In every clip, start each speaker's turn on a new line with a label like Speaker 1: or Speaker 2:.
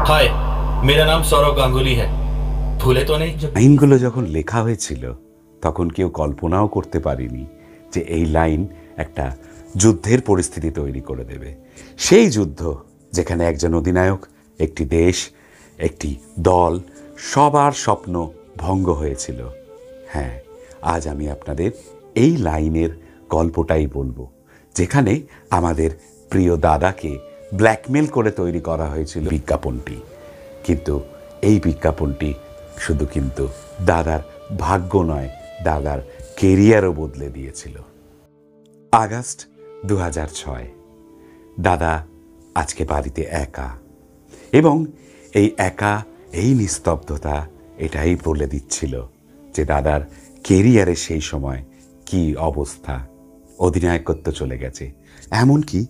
Speaker 1: हाय, मेरा नाम सौरभ गांगुली है। भूले तो नहीं?
Speaker 2: লাইনগুলো যখন লেখা হয়েছিল তখন কেউ কল্পনাও করতে পারেনি যে এই লাইন একটা যুদ্ধের পরিস্থিতি তৈরি করে দেবে। সেই যুদ্ধ যেখানে একজন অধিনায়ক, একটি দেশ, একটি দল, সবার স্বপ্ন ভঙ্গ হয়েছিল। হ্যাঁ, আজ আমি আপনাদের এই লাইনের গল্পটাই বলবো, যেখানে আমাদের প্রিয় দাদাকে ব্ল্যাকমেল করে তৈরি করা হয়েছিল বিজ্ঞাপনটি। কিন্তু এই বিজ্ঞাপনটি শুধু কিন্তু দাদার ভাগ্য নয়, দাদার কেরিয়ারও বদলে দিয়েছিল। আগস্ট 2006, দাদা আজকে বাড়িতে একা, এবং এই একা, এই নিস্তব্ধতা এটাই বলে দিচ্ছিল যে দাদার কেরিয়ারে সেই সময় কি অবস্থা। অধিনায়কত্ব চলে গেছে, এমনকি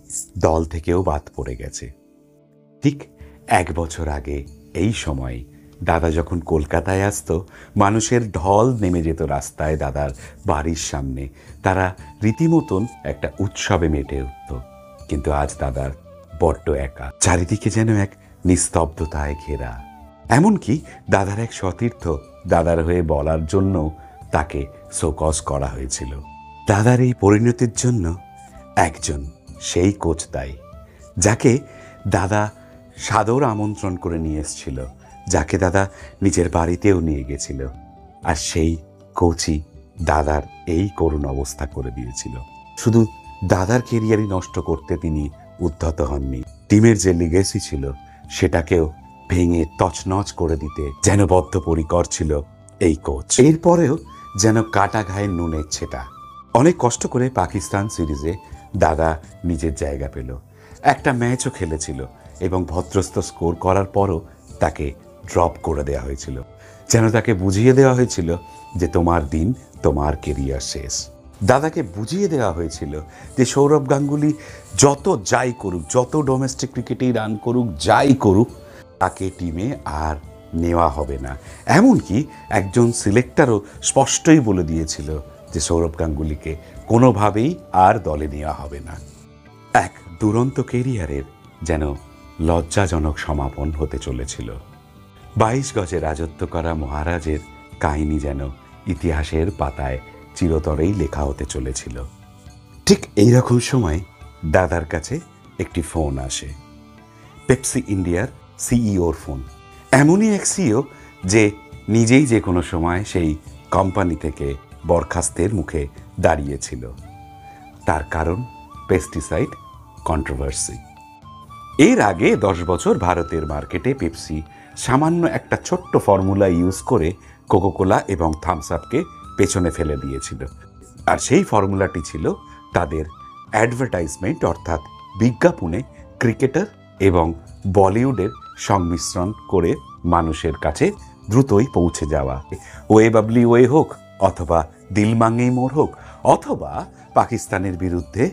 Speaker 2: দল থেকেও বাদ পড়ে গেছে। ঠিক 1 বছর আগে এই সময় দাদা যখন কলকাতায় আসতো, মানুষের ঢল নেমে যেত রাস্তায় দাদার বাড়ির সামনে। তারা রীতিমতন একটা উৎসবে মেতে উঠত। কিন্তু আজ দাদার বড্ড একা, চারিদিকে যেন এক নিস্তব্ধতায় ঘেরা। এমনকি দাদার এক সতীর্থ দাদার হয়ে বলার জন্য তাকে শোকজ করা হয়েছিল। দাদার এই পরিণতির জন্য একজন সেই কোচ দায়ী, যাকে দাদা সাদর আমন্ত্রণ করে নিয়ে এসেছিল, যাকে দাদা নিজের বাড়িতেও নিয়ে গেছিল। আর সেই কোচই দাদার এই করুণ অবস্থা করে দিয়েছিল। শুধু দাদার কেরিয়ারই নষ্ট করতে তিনি উদ্ধত হননি, টিমের যে লিগেসি ছিল সেটাকেও ভেঙে তছনছ করে দিতে যেন বদ্ধপরিকর ছিল এই কোচ। এরপরেও যেন কাটা ঘায়ে নুনের ছেটা। অনেক কষ্ট করে পাকিস্তান সিরিজে দাদা নিজের জায়গা পেল, একটা ম্যাচও খেলেছিল, এবং ভদ্রস্থ স্কোর করার পরও তাকে ড্রপ করে দেওয়া হয়েছিল, যেন তাকে বুঝিয়ে দেওয়া হয়েছিল যে তোমার দিন, তোমার কেরিয়ার শেষ। দাদাকে বুঝিয়ে দেওয়া হয়েছিল যে সৌরভ গাঙ্গুলি যত যাই করুক, যত ডোমেস্টিক ক্রিকেটেই রান করুক, যাই করুক, তাকে টিমে আর নেওয়া হবে না। এমনকি একজন সিলেক্টরও স্পষ্টই বলে দিয়েছিল যে সৌরভ গাঙ্গুলিকে কোনোভাবেই আর দলে নেওয়া হবে না। এক দুরন্ত কেরিয়ারের যেন লজ্জাজনক সমাপন হতে চলেছিল। 22 গজে রাজত্ব করা মহারাজের কাহিনী যেন ইতিহাসের পাতায় চিরতরেই লেখা হতে চলেছিল। ঠিক এইরকম সময় দাদার কাছে একটি ফোন আসে, পেপসি ইন্ডিয়ার সিইওর ফোন। এমনই এক সিইও যে নিজেই যে কোনো সময় সেই কোম্পানি থেকে বরখাস্তের মুখে দাঁড়িয়েছিল। তার কারণ পেস্টিসাইড কন্ট্রোভার্সি। এর আগে 10 বছর ভারতের মার্কেটে পেপসি সামান্য একটা ছোট্ট ফর্মুলা ইউজ করে কোকোকোলা এবং থামস আপকে পেছনে ফেলে দিয়েছিল। আর সেই ফর্মুলাটি ছিল তাদের অ্যাডভার্টাইজমেন্ট, অর্থাৎ বিজ্ঞাপনে ক্রিকেটার এবং বলিউডের সংমিশ্রণ করে মানুষের কাছে দ্রুতই পৌঁছে যাওয়া। ওয়ে বাবলি ওয়ে হোক, অথবা দিল মাঙ্গেই মোর হোক, অথবা পাকিস্তানের বিরুদ্ধে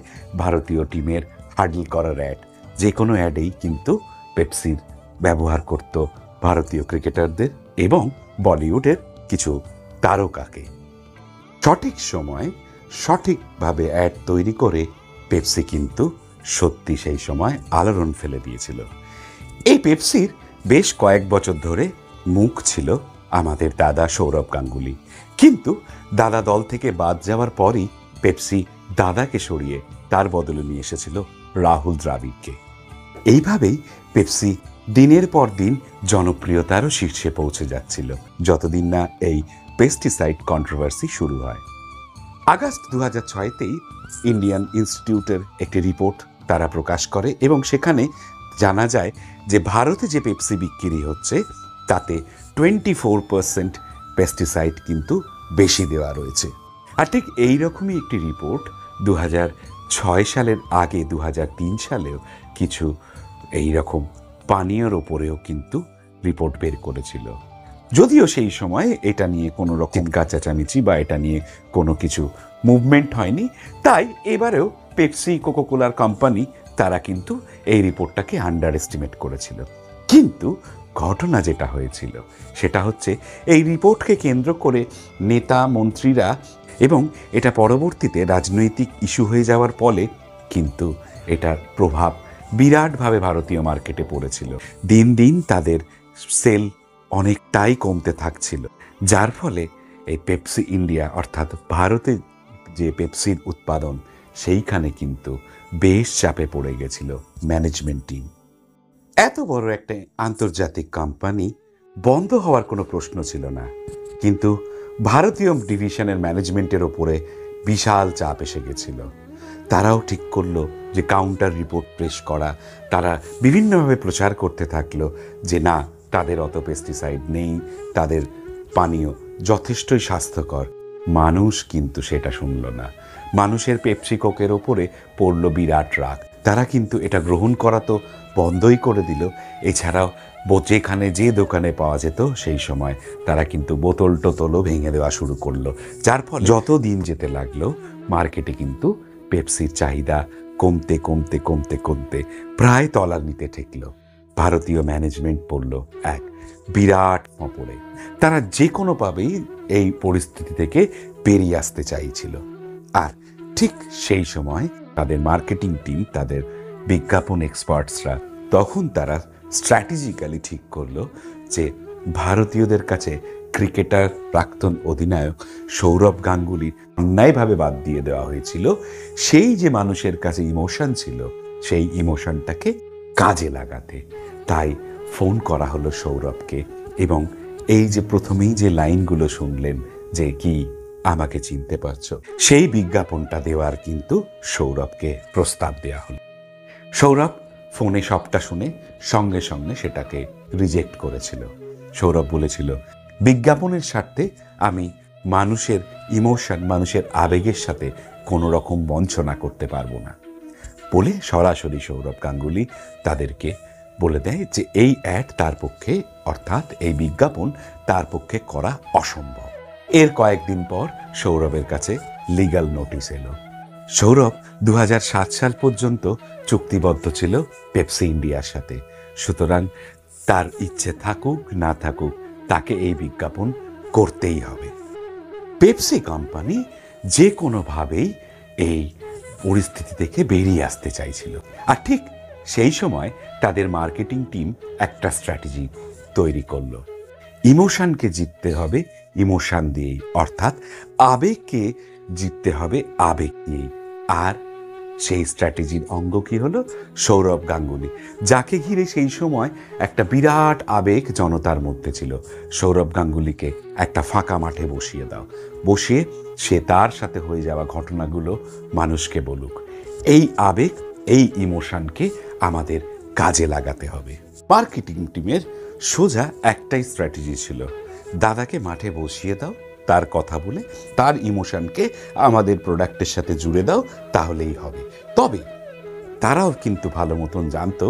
Speaker 2: ভারতীয় টিমের হাডল করার অ্যাড, যে কোনো অ্যাডেই কিন্তু পেপসির ব্যবহার করত ভারতীয় ক্রিকেটারদের এবং বলিউডের কিছু তারকাকে। সঠিক সময় সঠিকভাবে অ্যাড তৈরি করে পেপসি কিন্তু সত্যি সেই সময় আলোড়ন ফেলে দিয়েছিল। এই পেপসির বেশ কয়েক বছর ধরে মুখ ছিল আমাদের দাদা সৌরভ গাঙ্গুলি, কিন্তু দাদা দল থেকে বাদ যাওয়ার পরই পেপসি দাদাকে সরিয়ে তার বদলে নিয়ে এসেছিল রাহুল দ্রাবিড়কে। এইভাবেই পেপসি দিনের পর দিন জনপ্রিয়তারও শীর্ষে পৌঁছে যাচ্ছিল, যতদিন না এই পেস্টিসাইড কন্ট্রোভার্সি শুরু হয়। আগস্ট 2006তেই ইন্ডিয়ান ইনস্টিটিউটের একটি রিপোর্ট তারা প্রকাশ করে, এবং সেখানে জানা যায় যে ভারতে যে পেপসি বিক্রি হচ্ছে তাতে 24% পেস্টিসাইড কিন্তু বেশি দেওয়া রয়েছে। আর ঠিক এইরকমই একটি রিপোর্ট 2006 সালের আগে 2003 সালেও কিছু এইরকম পানীয়র ওপরেও কিন্তু রিপোর্ট বের করেছিল। যদিও সেই সময় এটা নিয়ে কোনো রকম চেঁচামেচি বা এটা নিয়ে কোনো কিছু মুভমেন্ট হয়নি, তাই এবারেও পেপসি কোকোকোলার কোম্পানি তারা কিন্তু এই রিপোর্টটাকে আন্ডার এস্টিমেট করেছিল। কিন্তু ঘটনা যেটা হয়েছিল সেটা হচ্ছে এই রিপোর্টকে কেন্দ্র করে নেতা মন্ত্রীরা, এবং এটা পরবর্তীতে রাজনৈতিক ইস্যু হয়ে যাওয়ার ফলে কিন্তু এটার প্রভাব বিরাটভাবে ভারতীয় মার্কেটে পড়েছিল। দিন দিন তাদের সেল অনেকটাই কমতে থাকছিল, যার ফলে এই পেপসি ইন্ডিয়া অর্থাৎ ভারতে যে পেপসির উৎপাদন সেইখানে কিন্তু বেশ চাপে পড়ে গেছিল ম্যানেজমেন্ট টিম। এত বড় একটা আন্তর্জাতিক কোম্পানি বন্ধ হওয়ার কোনো প্রশ্ন ছিল না, কিন্তু ভারতীয় ডিভিশনের ম্যানেজমেন্টের ওপরে বিশাল চাপ এসে গেছিল। তারাও ঠিক করলো যে কাউন্টার রিপোর্ট পেশ করা, তারা বিভিন্নভাবে প্রচার করতে থাকলো যে না, তাদের অত পেস্টিসাইড নেই, তাদের পানীয় যথেষ্টই স্বাস্থ্যকর। মানুষ কিন্তু সেটা শুনল না। মানুষের পেপসি কোকের ওপরে পড়ল বিরাট রাগ। তারা কিন্তু এটা গ্রহণ করা তো বন্ধই করে দিল। এছাড়াও যেখানে যে দোকানে পাওয়া যেত সেই সময় তারা কিন্তু বোতল টোতলও ভেঙে দেওয়া শুরু করলো, যার ফলে যত দিন যেতে লাগলো মার্কেটে কিন্তু পেপসির চাহিদা কমতে কমতে কমতে কমতে প্রায় তলানিতে ঠেকল। ভারতীয় ম্যানেজমেন্ট পড়ল এক বিরাট ফাঁপড়ে। তারা যে কোনোভাবেই এই পরিস্থিতি থেকে বেরিয়ে আসতে চাইছিল। আর ঠিক সেই সময় তাদের মার্কেটিং টিম, তাদের বিজ্ঞাপন এক্সপার্টসরা, তখন তারা স্ট্র্যাটেজিক্যালি ঠিক করলো যে ভারতীয়দের কাছে ক্রিকেটার প্রাক্তন অধিনায়ক সৌরভ গাঙ্গুলির অন্যায়ভাবে বাদ দিয়ে দেওয়া হয়েছিল, সেই যে মানুষের কাছে ইমোশন ছিল সেই ইমোশনটাকে কাজে লাগাতে। তাই ফোন করা হলো সৌরভকে, এবং এই যে প্রথমেই যে লাইনগুলো শুনলেন যে কি আমাকে চিনতে পারছো, সেই বিজ্ঞাপনটা দেওয়ার কিন্তু সৌরভকে প্রস্তাব দেওয়া হলো। সৌরভ ফোনে সবটা শুনে সঙ্গে সঙ্গে সেটাকে রিজেক্ট করেছিল। সৌরভ বলেছিল, বিজ্ঞাপনের স্বার্থে আমি মানুষের ইমোশন, মানুষের আবেগের সাথে কোনো রকম বঞ্চনা করতে পারবো না বলে সরাসরি সৌরভ গাঙ্গুলি তাদেরকে বলে দেয় যে এই অ্যাড তার পক্ষে, অর্থাৎ এই বিজ্ঞাপন তার পক্ষে করা অসম্ভব। এর কয়েকদিন পর সৌরভের কাছে লিগ্যাল নোটিশ এলো। সৌরভ 2007 সাল পর্যন্ত চুক্তিবদ্ধ ছিল পেপসি ইন্ডিয়ার সাথে, সুতরাং তার ইচ্ছে থাকুক না থাকুক তাকে এই বিজ্ঞাপন করতেই হবে। পেপসি কোম্পানি যে কোনোভাবেই এই পরিস্থিতি থেকে বেরিয়ে আসতে চাইছিল। আর ঠিক সেই সময় তাদের মার্কেটিং টিম একটা স্ট্র্যাটেজি তৈরি করলো। ইমোশনকে জিততে হবে ইমোশন দিয়েই, অর্থাৎ আবেগকে জিততে হবে আবেগ দিয়েই। আর সেই স্ট্র্যাটেজির অঙ্গ কি হলো? সৌরভ গাঙ্গুলি, যাকে ঘিরে সেই সময় একটা বিরাট আবেগ জনতার মধ্যে ছিল। সৌরভ গাঙ্গুলিকে একটা ফাঁকা মাঠে বসিয়ে দাও, বসিয়ে সে তার সাথে হয়ে যাওয়া ঘটনাগুলো মানুষকে বলুক। এই আবেগ, এই ইমোশনকে আমাদের কাজে লাগাতে হবে। মার্কেটিং টিমের সোজা একটাই স্ট্র্যাটেজি ছিল, দাদাকে মাঠে বসিয়ে দাও, তার কথা বলে তার ইমোশনকে আমাদের প্রোডাক্টের সাথে জুড়ে দাও, তাহলেই হবে। তবে তারাও কিন্তু ভালো মতন জানতো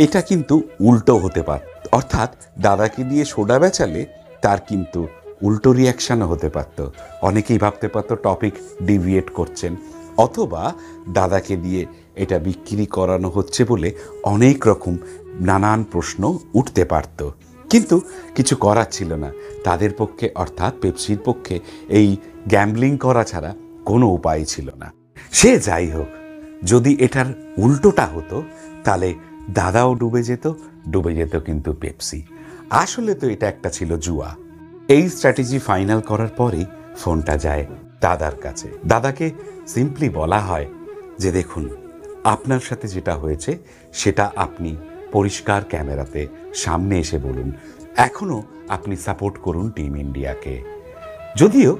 Speaker 2: এটা কিন্তু উল্টো হতে পারত, অর্থাৎ দাদাকে দিয়ে সোডা বেচালে তার কিন্তু উল্টো রিয়াকশানও হতে পারত। অনেকেই ভাবতে পারতো টপিক ডিভিয়েট করছেন, অথবা দাদাকে দিয়ে এটা বিক্রি করানো হচ্ছে বলে অনেক রকম নানান প্রশ্ন উঠতে পারত। কিন্তু কিছু করার ছিল না তাদের পক্ষে, অর্থাৎ পেপসির পক্ষে এই গ্যাম্বলিং করা ছাড়া কোনো উপায় ছিল না। সে যাই হোক, যদি এটার উল্টোটা হতো তাহলে দাদাও ডুবে যেত কিন্তু পেপসি। আসলে তো এটা একটা ছিল জুয়া। এই স্ট্র্যাটেজি ফাইনাল করার পরেই ফোনটা যায় দাদার কাছে। দাদাকে সিম্পলি বলা হয় যে দেখুন, আপনার সাথে যেটা হয়েছে সেটা আপনি পরিষ্কার ক্যামেরাতে সামনে এসে বলুন। এখনও আপনি সাপোর্ট করুন টিম ইন্ডিয়াকে। যদিও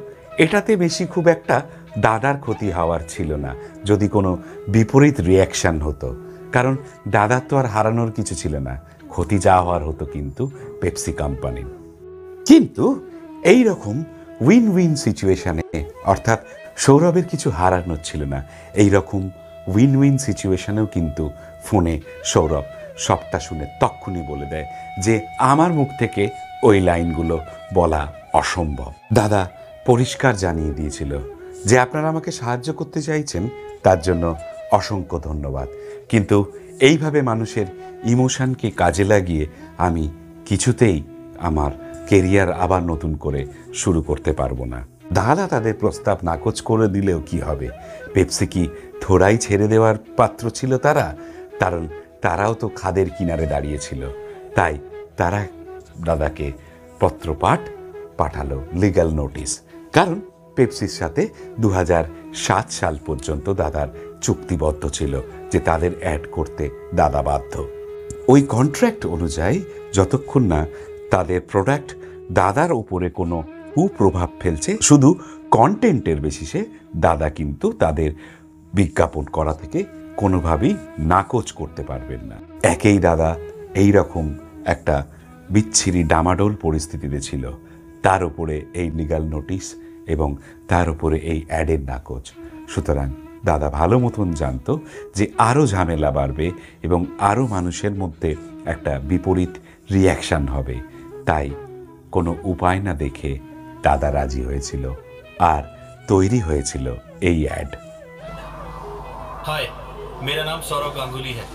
Speaker 2: এটাতে বেশি খুব একটা দাদার ক্ষতি হওয়ার ছিল না যদি কোনো বিপরীত রিয়াকশান হতো, কারণ দাদার তো আর হারানোর কিছু ছিল না, ক্ষতি যা হওয়ার হতো কিন্তু পেপসি কোম্পানি। কিন্তু এই রকম উইন উইন সিচুয়েশানে, অর্থাৎ সৌরভের কিছু হারানোর ছিল না, এই রকম উইন উইন সিচুয়েশানেও কিন্তু ফোনে সৌরভ সবটা শুনে তক্ষুনি বলে দেয় যে আমার মুখ থেকে ওই লাইনগুলো বলা অসম্ভব। দাদা পরিষ্কার জানিয়ে দিয়েছিল যে আপনারা আমাকে সাহায্য করতে চাইছেন, তার জন্য অসংখ্য ধন্যবাদ, কিন্তু এইভাবে মানুষের ইমোশনকে কাজে লাগিয়ে আমি কিছুতেই আমার কেরিয়ার আবার নতুন করে শুরু করতে পারবো না। দাদা তাদের প্রস্তাব নাকচ করে দিলেও কি হবে? পেপসি কি থোড়াই ছেড়ে দেওয়ার পাত্র ছিল তারা? কারণ তারাও তো খাদের কিনারে দাঁড়িয়েছিল, তাই তারা দাদাকে পত্রপাঠ পাঠালো, লিগ্যাল নোটিশ। কারণ পেপসির সাথে 2007 সাল পর্যন্ত দাদার চুক্তিবদ্ধ ছিল যে তাদের অ্যাড করতে দাদা বাধ্য। ওই কন্ট্রাক্ট অনুযায়ী যতক্ষণ না তাদের প্রোডাক্ট দাদার উপরে কোনো কুপ্রভাব ফেলছে, শুধু কন্টেন্টের বেসিসে, দাদা কিন্তু তাদের বিজ্ঞাপন করা থেকে কোনোভাবেই নাকচ করতে পারবেন না। একেই দাদা এই রকম একটা বিচ্ছিরি ডামাডোল পরিস্থিতিতে ছিল, তার উপরে এই লিগ্যাল নোটিশ এবং তার উপরে এই অ্যাডের নাকচ। সুতরাং দাদা ভালো মতন জানতো যে আরও ঝামেলা বাড়বে এবং আরও মানুষের মধ্যে একটা বিপরীত রিয়াকশান হবে, তাই কোনো উপায় না দেখে দাদা রাজি হয়েছিল আর তৈরি হয়েছিল এই অ্যাড।
Speaker 1: हाय, मेरा नाम सौरभ गांगुली है।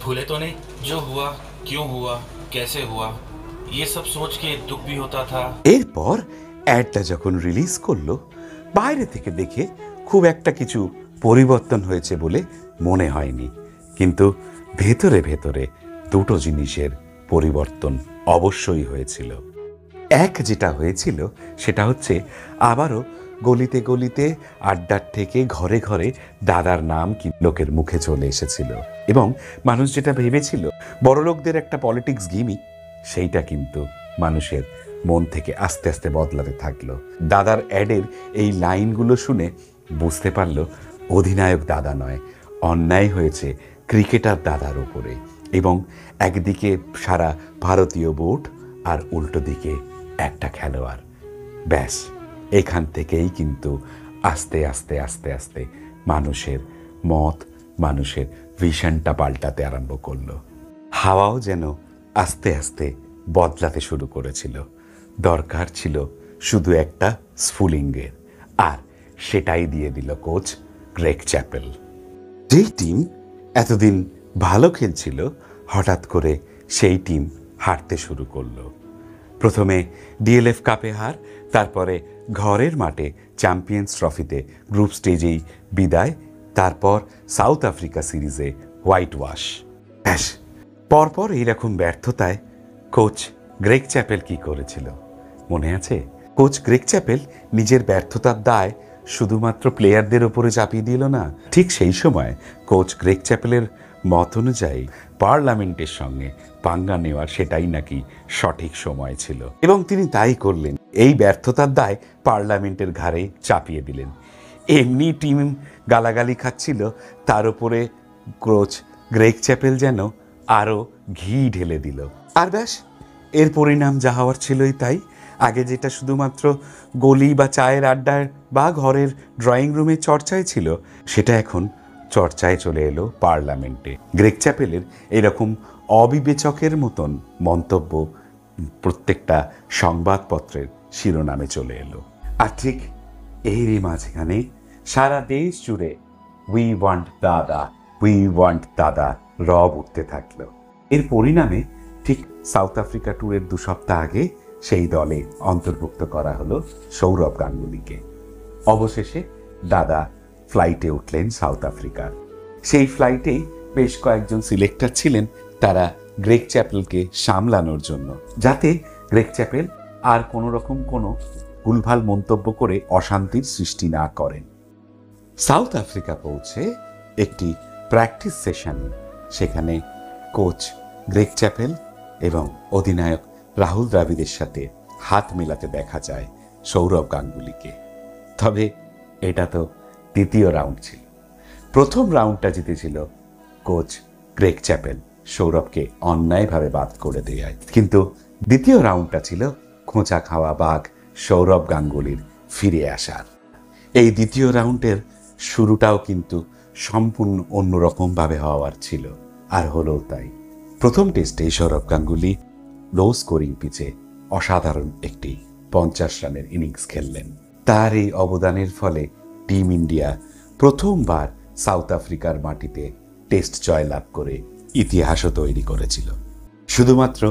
Speaker 1: भूले तो नहीं? जो हुआ, क्यों हुआ, कैसे हुआ, ये सब सोच के दुख भी होता था।
Speaker 2: এরপর অ্যাডটা যখন রিলিজ করলো, বাইরে থেকে দেখে খুব একটা কিছু পরিবর্তন হয়েছে বলে মনে হয়নি, কিন্তু ভেতরে ভেতরে দুটো জিনিসের পরিবর্তন অবশ্যই হয়েছিল। এক যেটা হয়েছিল সেটা হচ্ছে আবারও গলিতে গলিতে, আড্ডার থেকে ঘরে ঘরে দাদার নাম কি লোকের মুখে চলে এসেছিল, এবং মানুষ যেটা ভেবেছিল বড়লোকদের একটা পলিটিক্স গিমিক, সেইটা কিন্তু মানুষের মন থেকে আস্তে আস্তে বদলাতে থাকলো। দাদার অ্যাডের এই লাইনগুলো শুনে বুঝতে পারল অধিনায়ক দাদা নয়, অন্যায় হয়েছে ক্রিকেটার দাদার উপরে, এবং একদিকে সারা ভারতীয় বোর্ড আর উল্টো দিকে একটা খেলোয়াড়। ব্যাস, এখান থেকেই কিন্তু আস্তে আস্তে আস্তে আস্তে মানুষের মত, মানুষের ভিশনটা পাল্টাতে আরম্ভ করলো। হাওয়াও যেন আস্তে আস্তে বদলাতে শুরু করেছিল। দরকার ছিল শুধু একটা স্ফুলিঙ্গের, আর সেটাই দিয়ে দিল কোচ গ্রেগ চ্যাপেল। যেই টিম এতদিন ভালো খেলছিল, হঠাৎ করে সেই টিম হারতে শুরু করলো। প্রথমে ডিএলএফ কাপে হার, তারপরে ঘরের মাঠে চ্যাম্পিয়ন্স ট্রফিতে গ্রুপ স্টেজেই বিদায়, তারপর সাউথ আফ্রিকা সিরিজে হোয়াইট ওয়াশ। ব্যাস, পরপর এইরকম ব্যর্থতায় কোচ গ্রেগ চ্যাপেল কি করেছিল মনে আছে? কোচ গ্রেগ চ্যাপেল নিজের ব্যর্থতার দায় শুধুমাত্র প্লেয়ারদের ওপরে চাপিয়ে দিল না। ঠিক সেই সময় কোচ গ্রেগ চ্যাপেলের মত অনুযায়ী পার্লামেন্টের সঙ্গে পাঙ্গা নেওয়ার সেটাই নাকি সঠিক সময় ছিল, এবং তিনি তাই করলেন। এই ব্যর্থতার দায় পার্লামেন্টের ঘাড়ে চাপিয়ে দিলেন। এমনি টিম গালাগালি খাচ্ছিল, তার উপরে কোচ গ্রেগ চ্যাপেল যেন আরও ঘি ঢেলে দিল। আর ব্যাস, এর পরিণাম যা হওয়ার ছিলই তাই। আগে যেটা শুধুমাত্র গলি বা চায়ের আড্ডায় বা ঘরের ড্রয়িং রুমে চর্চায় ছিল, সেটা এখন চর্চায় চলে এলো পার্লামেন্টে। গ্রেগ চ্যাপেলের এরকম অবিবেচকের মতন মন্তব্য প্রত্যেকটা সংবাদপত্রের শিরোনামে চলে এলো। আর ঠিক এরই মাঝখানে সারা দেশ জুড়ে উই ওয়ান্ট দাদা, উই ওয়ান্ট দাদা রব উঠতে থাকলো। এর পরিণামে ঠিক সাউথ আফ্রিকা ট্যুরের 2 সপ্তাহ আগে সেই দলে অন্তর্ভুক্ত করা হলো সৌরভ গাঙ্গুলিকে। অবশেষে দাদা ফ্লাইটে উঠলেন সাউথ আফ্রিকার। সেই ফ্লাইটেই বেশ কয়েকজন সিলেক্টর ছিলেন, তারা গ্রেগ চ্যাপেলকে সামলানোর জন্য, যাতে গ্রেগ চ্যাপেল আর কোনো রকম কোনো ভুলভাল মন্তব্য করে অশান্তির সৃষ্টি না করেন। সাউথ আফ্রিকা পৌঁছে একটি প্র্যাকটিস সেশনে সেখানে কোচ গ্রেগ চ্যাপেল এবং অধিনায়ক রাহুল দ্রাবিড়ের সাথে হাত মেলাতে দেখা যায় সৌরভ গাঙ্গুলিকে। তবে এটা তো দ্বিতীয় রাউন্ড ছিল। প্রথম রাউন্ডটা জিতেছিল কোচ গ্রেগ চ্যাপেল, সৌরভকে অন্যায়ভাবে বাদ করে দেয়, কিন্তু দ্বিতীয় রাউন্ডটা ছিল খোঁচা খাওয়া বাঘ সৌরভ গাঙ্গুলির ফিরে আসার। এই দ্বিতীয় রাউন্ডের শুরুটাও কিন্তু সম্পূর্ণ অন্যরকমভাবে হওয়ার ছিল, আর হলো তাই। প্রথম টেস্টে সৌরভ গাঙ্গুলি লো স্কোরিং পিচে অসাধারণ একটি 50 রানের ইনিংস খেললেন। তার এই অবদানের ফলে টিম ইন্ডিয়া প্রথমবার সাউথ আফ্রিকার মাটিতে টেস্ট জয়লাভ করে ইতিহাসও তৈরি করেছিল। শুধুমাত্র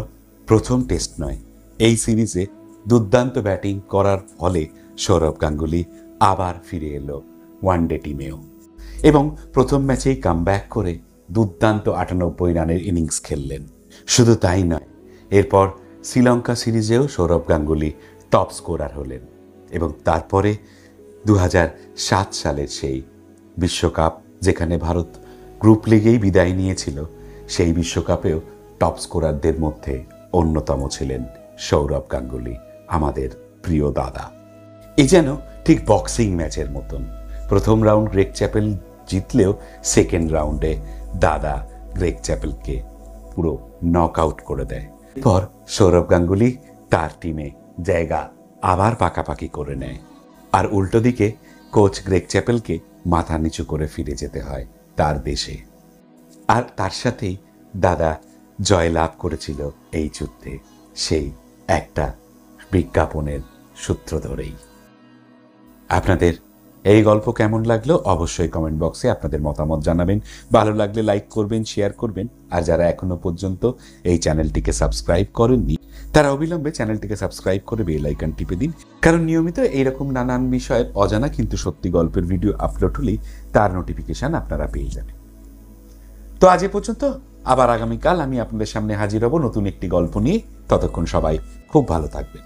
Speaker 2: প্রথম টেস্ট নয়, এই সিরিজে দুর্দান্ত ব্যাটিং করার ফলে সৌরভ গাঙ্গুলি আবার ফিরে এলো ওয়ানডে টিমেও, এবং প্রথম ম্যাচেই কামব্যাক করে দুর্দান্ত 98 রানের ইনিংস খেললেন। শুধু তাই নয়, এরপর শ্রীলঙ্কা সিরিজেও সৌরভ গাঙ্গুলি টপ স্কোরার হলেন এবং তারপরে 2007 সালের সেই বিশ্বকাপ, যেখানে ভারত গ্রুপ লিগেই বিদায় নিয়েছিল, সেই বিশ্বকাপেও টপ স্কোরারদের মধ্যে অন্যতম ছিলেন সৌরভ গাঙ্গুলি, আমাদের প্রিয় দাদা। এই যেন ঠিক বক্সিং ম্যাচের মতন, প্রথম রাউন্ড গ্রেগ চ্যাপেল জিতলেও সেকেন্ড রাউন্ডে দাদা গ্রেগ চ্যাপেলকে পুরো নক আউট করে দেয়। এরপর সৌরভ গাঙ্গুলি তার টিমে জায়গা আবার পাকাপাকি করে নেয়, আর উল্টো দিকে কোচ গ্রেগ চ্যাপেলকে মাথা নিচু করে ফিরে যেতে হয় তার দেশে। আর তার সাথেই দাদা জয়লাভ করেছিল এই যুদ্ধে, সেই একটা বিজ্ঞাপনের সূত্র ধরেই। আপনাদের এই গল্প কেমন লাগলো অবশ্যই কমেন্ট বক্সে আপনাদের মতামত জানাবেন। ভালো লাগলে লাইক করবেন, শেয়ার করবেন, আর যারা এখনো পর্যন্ত এই চ্যানেলটিকে সাবস্ক্রাইব করেননি তারা অবিলম্বে চ্যানেলটিকে সাবস্ক্রাইব করে বেল আইকন টিপে দিন, কারণ নিয়মিত এইরকম নানান বিষয়ের অজানা কিন্তু সত্যি গল্পের ভিডিও আপলোড হলেই তার নোটিফিকেশন আপনারা পেয়ে যাবেন। তো আজ এ পর্যন্ত, আবার আগামীকাল আমি আপনাদের সামনে হাজির হব নতুন একটি গল্প নিয়ে। ততক্ষণ সবাই খুব ভালো থাকবেন।